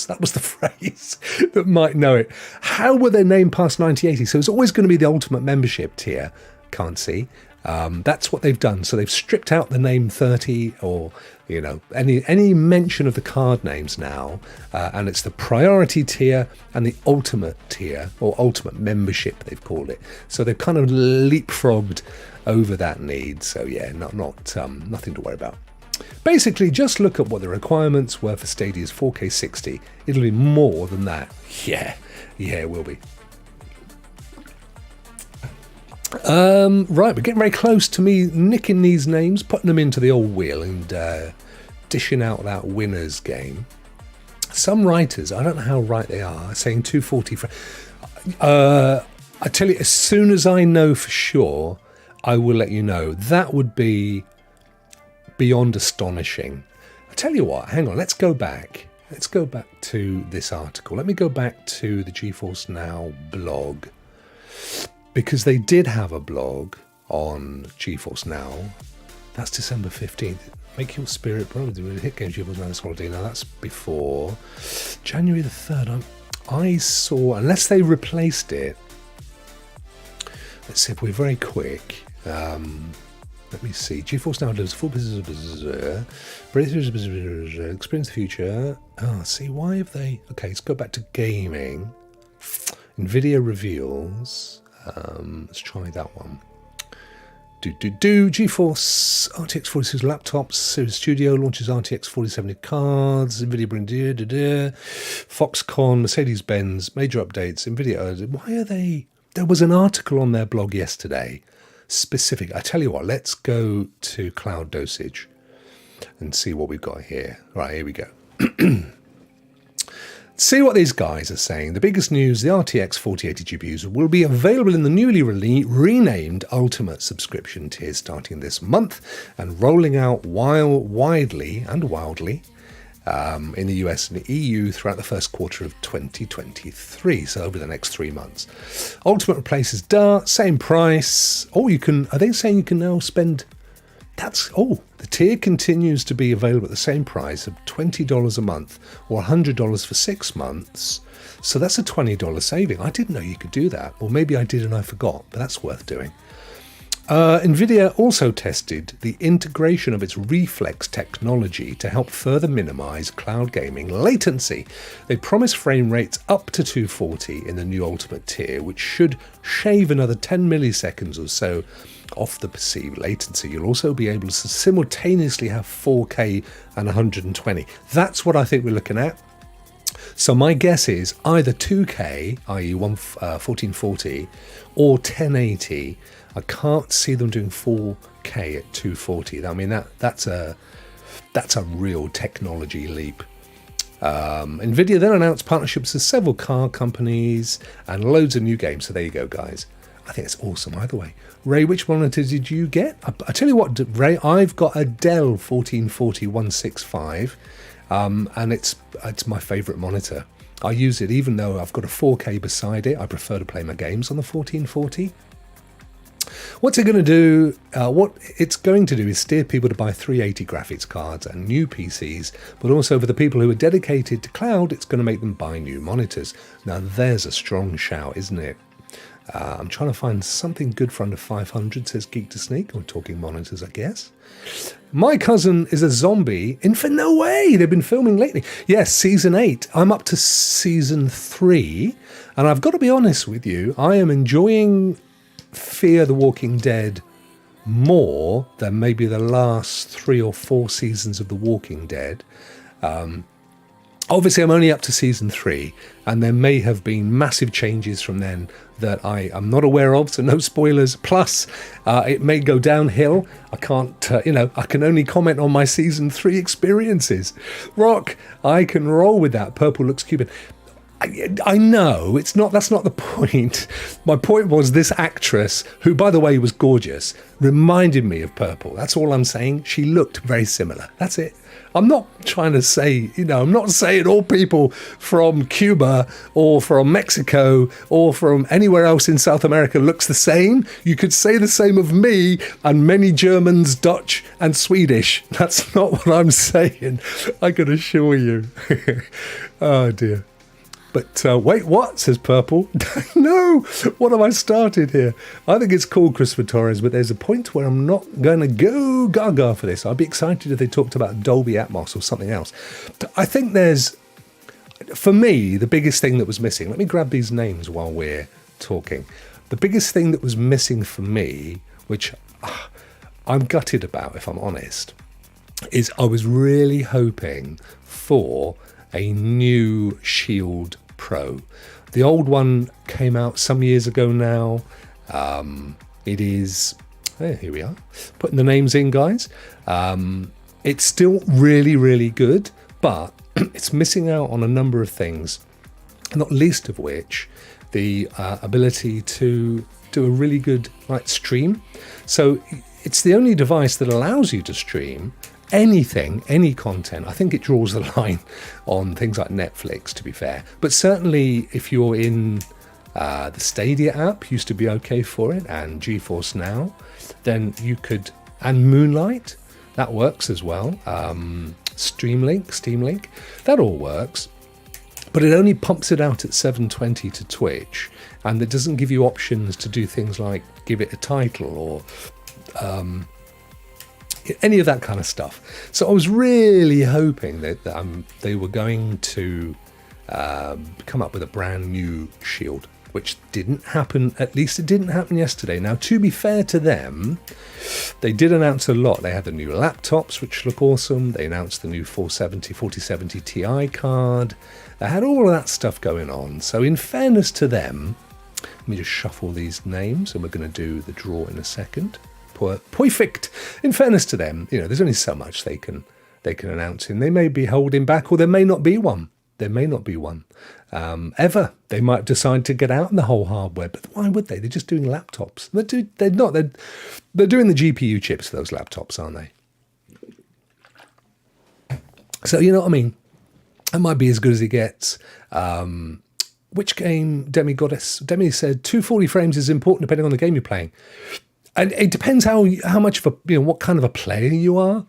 that was the phrase that might know it. How were they named past 1980? So it's always going to be the ultimate membership tier. Can't see. That's what they've done. So they've stripped out the name 30 or, any mention of the card names now. And it's the priority tier and the ultimate tier, or ultimate membership, they've called it. So they've kind of leapfrogged over that need. So yeah, nothing to worry about. Basically, just look at what the requirements were for Stadia's 4K 60. It'll be more than that. Yeah, it will be. Right, we're getting very close to me nicking these names, putting them into the old wheel and dishing out that winner's game. Some writers, I don't know how right they are, saying 240. I tell you, as soon as I know for sure, I will let you know. That would be beyond astonishing. I tell you what, hang on, let's go back to this article. Let me go back to the GeForce Now blog, because they did have a blog on GeForce Now. That's December 15th. Make your spirit probably hit games GeForce Now this holiday. Now that's before January the 3rd. I saw, unless they replaced it, let's see if we're very quick. Let me see. GeForce Now delivers full business, experience the future. See, why have they? Okay, let's go back to gaming. NVIDIA reveals. Let's try that one. GeForce RTX 4060 laptops. Series Studio launches RTX 4070 cards. NVIDIA bring Foxconn, Mercedes-Benz, major updates. NVIDIA. Why are they? There was an article on their blog yesterday. Specific. I tell you what, let's go to Cloud Dosage and see what we've got here. Right, here we go. See what these guys are saying. The biggest news, the RTX 4080 GPUs will be available in the newly renamed Ultimate subscription tier starting this month and rolling out widely in the US and the EU throughout the first quarter of 2023, so over the next 3 months. Ultimate replaces Dart, same price. Are they saying you can now spend... the tier continues to be available at the same price of $20 a month or $100 for 6 months. So that's a $20 saving. I didn't know you could do that. Or maybe I did and I forgot, but that's worth doing. NVIDIA also tested the integration of its Reflex technology to help further minimize cloud gaming latency. They promise frame rates up to 240 in the new Ultimate tier, which should shave another 10 milliseconds or so off the perceived latency. You'll also be able to simultaneously have 4K and 120. That's what I think we're looking at. So my guess is either 2K, i.e. 1440, or 1080. I can't see them doing 4K at 240. I mean, that's a real technology leap. NVIDIA then announced partnerships with several car companies and loads of new games. So there you go, guys. I think it's awesome either way. Ray, which monitor did you get? I tell you what, Ray, I've got a Dell 1440 165, and it's my favourite monitor. I use it even though I've got a 4K beside it. I prefer to play my games on the 1440. What's it going to do? What it's going to do is steer people to buy 380 graphics cards and new PCs, but also for the people who are dedicated to cloud, it's going to make them buy new monitors. Now, there's a strong shout, isn't it? I'm trying to find something good for under 500, says Geek to Sneak. We're talking monitors, I guess. My cousin is a zombie. No way! They've been filming lately. Yes, season 8. I'm up to season 3. And I've got to be honest with you, I am enjoying Fear the Walking Dead more than maybe the last 3 or 4 seasons of The Walking Dead. Obviously, I'm only up to season 3, and there may have been massive changes from then that I am not aware of, so no spoilers. Plus, it may go downhill. I can't, I can only comment on my season 3 experiences. Rokk, I can roll with that. Purple looks Cuban. I know that's not the point. My point was this actress, who by the way was gorgeous, reminded me of Purple. That's all I'm saying. She looked very similar. That's it. I'm not trying to say, I'm not saying all people from Cuba or from Mexico or from anywhere else in South America looks the same. You could say the same of me and many Germans, Dutch and Swedish. That's not what I'm saying. I can assure you. Oh dear. But wait, what? Says Purple. No, what have I started here? I think it's cool, Christopher Torres, but there's a point where I'm not going to go gaga for this. I'd be excited if they talked about Dolby Atmos or something else. I think for me, the biggest thing that was missing, let me grab these names while we're talking. The biggest thing that was missing for me, which I'm gutted about, if I'm honest, is I was really hoping for a new Shield Pro. The old one came out some years ago now. It is... here we are. Putting the names in, guys. It's still really, really good, but it's missing out on a number of things, not least of which the ability to do a really good stream. So it's the only device that allows you to stream anything, any content. I think it draws the line on things like Netflix, to be fair. But certainly if you're in the Stadia app, used to be okay for it, and GeForce Now, then you could, and Moonlight, that works as well. Steam Link, that all works. But it only pumps it out at 720 to Twitch, and it doesn't give you options to do things like give it a title or any of that kind of stuff. So I was really hoping that they were going to come up with a brand new Shield, which didn't happen. At least it didn't happen yesterday. Now, to be fair to them, they did announce a lot. They had the new laptops, which look awesome. They announced the new 4070 Ti card. They had all of that stuff going on. So in fairness to them, let me just shuffle these names, and we're going to do the draw in a second. Perfect. In fairness to them, there's only so much they can announce, and they may be holding back, or there may not be one. There may not be one ever. They might decide to get out in the whole hardware, but why would they? They're just doing laptops. They're not. They're doing the GPU chips for those laptops, aren't they? So you know what I mean. It might be as good as it gets. Which game, Demi Goddess? Demi said 240 frames is important depending on the game you're playing, and it depends how much of a what kind of a player you are.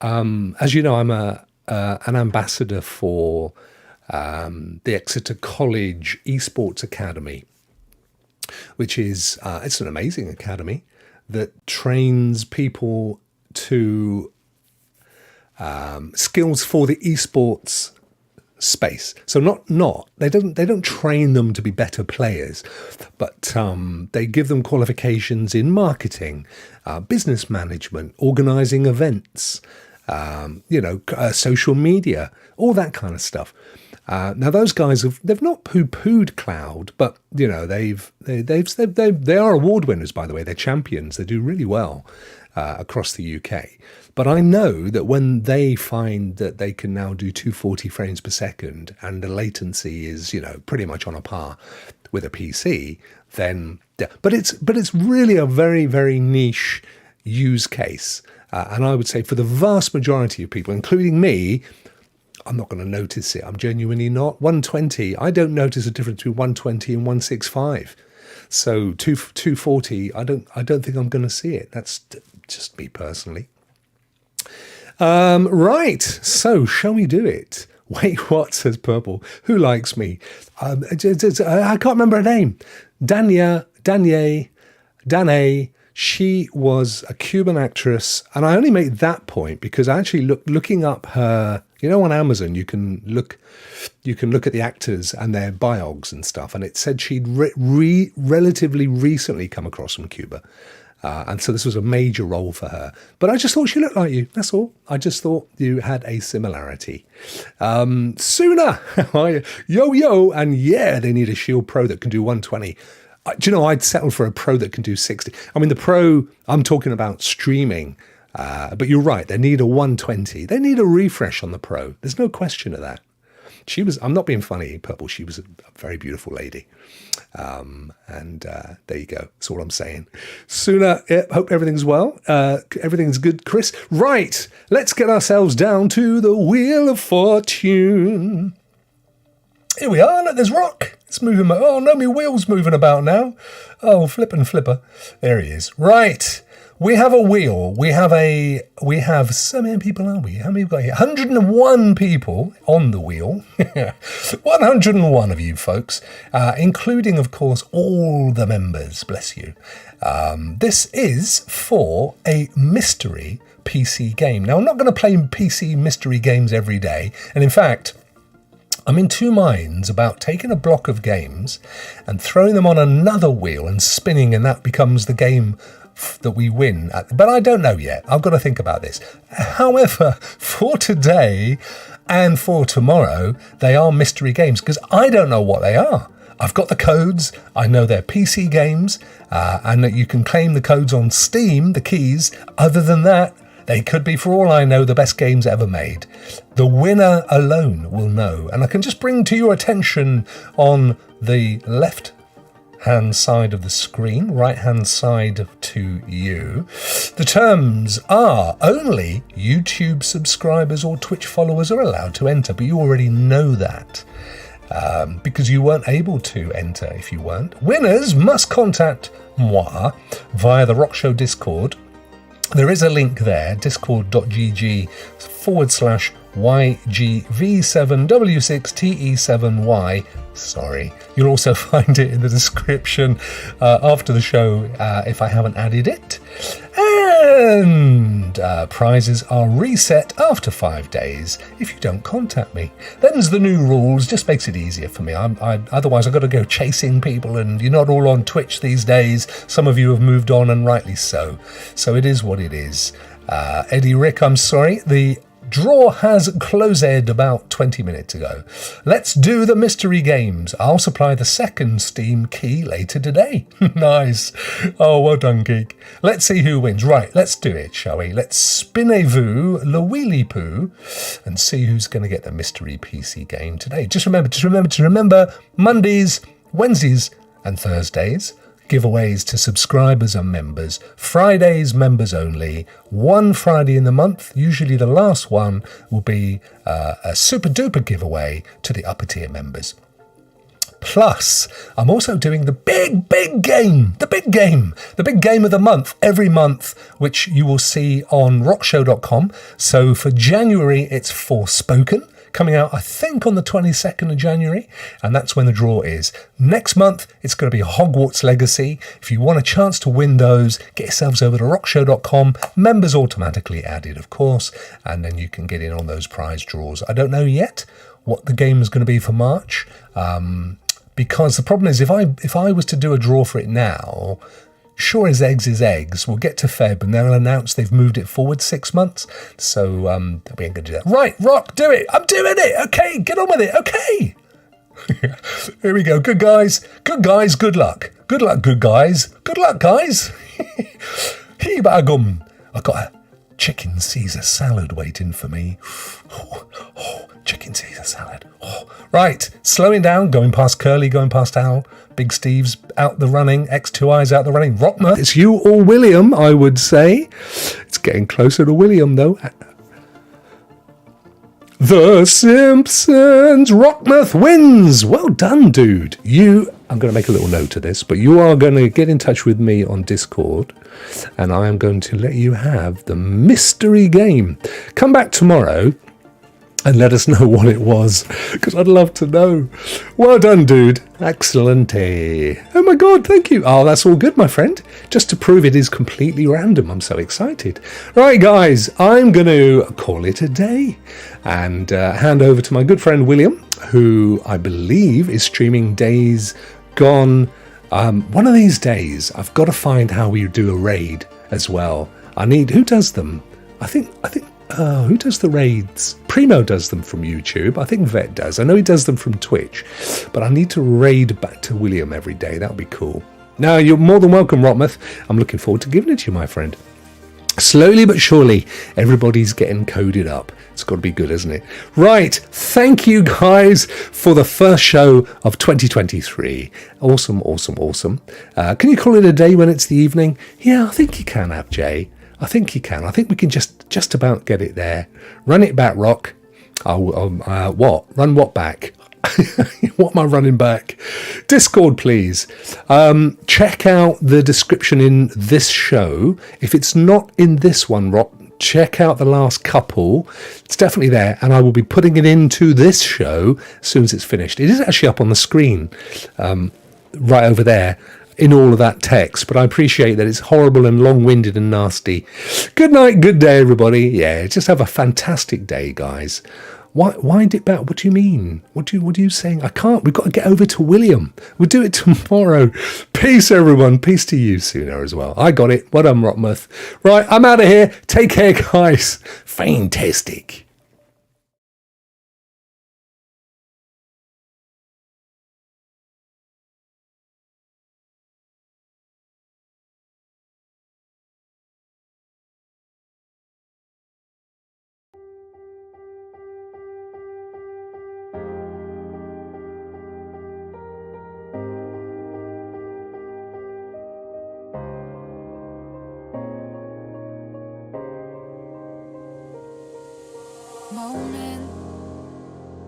As you know, I'm an ambassador for the Exeter College Esports Academy, which is it's an amazing academy that trains people to skills for the esports space. So they don't train them to be better players, but they give them qualifications in marketing, business management, organizing events, social media, all that kind of stuff. Now those guys they've not poo-pooed cloud, but they are award winners, by the way. They're champions. They do really well across the UK. But I know that when they find that they can now do 240 frames per second and the latency is, pretty much on a par with a PC, then but it's really a very, very niche use case. And I would say for the vast majority of people, including me, I'm not going to notice it. I'm genuinely not. 120, I don't notice a difference between 120 and 165. So 240, I don't think I'm going to see it. That's just me personally. Right, so shall we do it? Wait, what, says Purple? Who likes me? I can't remember her name. Danae. She was a Cuban actress, and I only make that point because I actually looking up her. On Amazon you can look at the actors and their biogs and stuff, and it said she'd relatively recently come across from Cuba. And so this was a major role for her. But I just thought she looked like you. That's all. I just thought you had a similarity. Sooner, how are you? Yo, and yeah, they need a Shield Pro that can do 120. Do you know, I'd settle for a Pro that can do 60. I mean, the Pro, I'm talking about streaming. But you're right, they need a 120. They need a refresh on the Pro. There's no question of that. I'm not being funny, Purple, she was a very beautiful lady. And there you go. That's all I'm saying. Sooner, hope everything's well. Everything's good, Chris. Right, let's get ourselves down to the Wheel of Fortune. Here we are. Look, there's Rokk. It's moving. Oh, no, my wheel's moving about now. Oh, flipper. There he is. Right. We have a wheel. We have so many people, are we? How many have we got here? 101 people on the wheel. 101 of you folks, including, of course, all the members. Bless you. This is for a mystery PC game. Now, I'm not going to play PC mystery games every day. And in fact, I'm in two minds about taking a block of games and throwing them on another wheel and spinning, and that becomes the game that we win. But I don't know yet. I've got to think about this. However, for today and for tomorrow, they are mystery games because I don't know what they are. I've got the codes. I know they're PC games, and that you can claim the codes on Steam, the keys. Other than that, they could be, for all I know, the best games ever made. The winner alone will know. And I can just bring to your attention on the left-hand side of the screen, right-hand side to you. The terms are only YouTube subscribers or Twitch followers are allowed to enter, but you already know that. Because you weren't able to enter if you weren't. Winners must contact moi via the Rokk Show Discord. There is a link there, discord.gg/YGV7W6TE7Y. Sorry. You'll also find it in the description after the show if I haven't added it. And prizes are reset after 5 days if you don't contact me. Them's the new rules, just makes it easier for me. Otherwise I've got to go chasing people, and you're not all on Twitch these days. Some of you have moved on, and rightly so. So it is what it is. Eddie Rick, I'm sorry. The Draw has closed about 20 minutes ago. Let's do the mystery games. I'll supply the second Steam key later today. Nice. Oh, well done, Geek. Let's see who wins. Right, let's do it, shall we? Let's spinez-vous le wheelie poo and see who's going to get the mystery PC game today. Just remember, Mondays, Wednesdays and Thursdays, giveaways to subscribers and members. Fridays, members only. One Friday in the month, usually the last one, will be a super duper giveaway to the upper tier members. Plus, I'm also doing the big game of the month, every month, which you will see on rockshow.com. So for January, it's Forspoken, coming out, I think, on the 22nd of January, and that's when the draw is. Next month, it's going to be Hogwarts Legacy. If you want a chance to win those, get yourselves over to rockshow.com. Members automatically added, of course, and then you can get in on those prize draws. I don't know yet what the game is going to be for March, because the problem is, if I was to do a draw for it now, sure as eggs is eggs, we'll get to Feb and they'll announce they've moved it forward 6 months. So we ain't going to do that. Right, Rokk, do it. I'm doing it. Okay, get on with it. Okay. Here we go. Good guys. Good guys. Good luck. Good luck, good guys. Good luck, guys. Here, bagum. I got a chicken Caesar salad waiting for me. Chicken Caesar salad. Right, slowing down, going past Curly, going past Al. Big Steve's out the running. X2I's out the running. Rockmer, it's you or William, I would say. It's getting closer to William, though. The Simpsons. Rockmouth wins. Well done, dude. I'm going to make a little note of this, but you are going to get in touch with me on Discord, and I am going to let you have the mystery game. Come back tomorrow and let us know what it was, because I'd love to know. Well done, dude. Excellent. Oh my God, thank you. Oh, that's all good, my friend. Just to prove it is completely random. I'm so excited. Right, guys, I'm going to call it a day and hand over to my good friend William, who I believe is streaming Days Gone. One of these days, I've got to find how we do a raid as well. Who does them? I think who does the raids? Primo does them from YouTube. I think Vet does. I know he does them from Twitch. But I need to raid back to William every day. That would be cool. Now, you're more than welcome, Rockmouth. I'm looking forward to giving it to you, my friend. Slowly but surely, everybody's getting coded up. It's got to be good, isn't it? Right. Thank you, guys, for the first show of 2023. Awesome. Can you call it a day when it's the evening? Yeah, I think you can, Jay. I think you can. I think we can just about get it there. Run it back, Rokk. What? Run what back? What am I running back? Discord, please. Check out the description in this show. If it's not in this one, Rokk, check out the last couple. It's definitely there, and I will be putting it into this show as soon as it's finished. It is actually up on the screen, right over there, in all of that text, but I appreciate that it's horrible and long-winded and nasty. Good night, good day, everybody. Yeah, just have a fantastic day, guys. Wind it back. What do you mean? What are you saying? I can't. We've got to get over to William. We'll do it tomorrow. Peace, everyone. Peace to you sooner as well. I got it. Well done, Rockmouth. Right, I'm out of here. Take care, guys. Fantastic. Moment,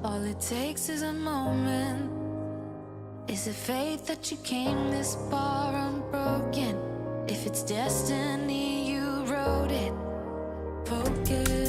all it takes is a moment. Is it fate that you came this far unbroken? If it's destiny, you wrote it. Poke it.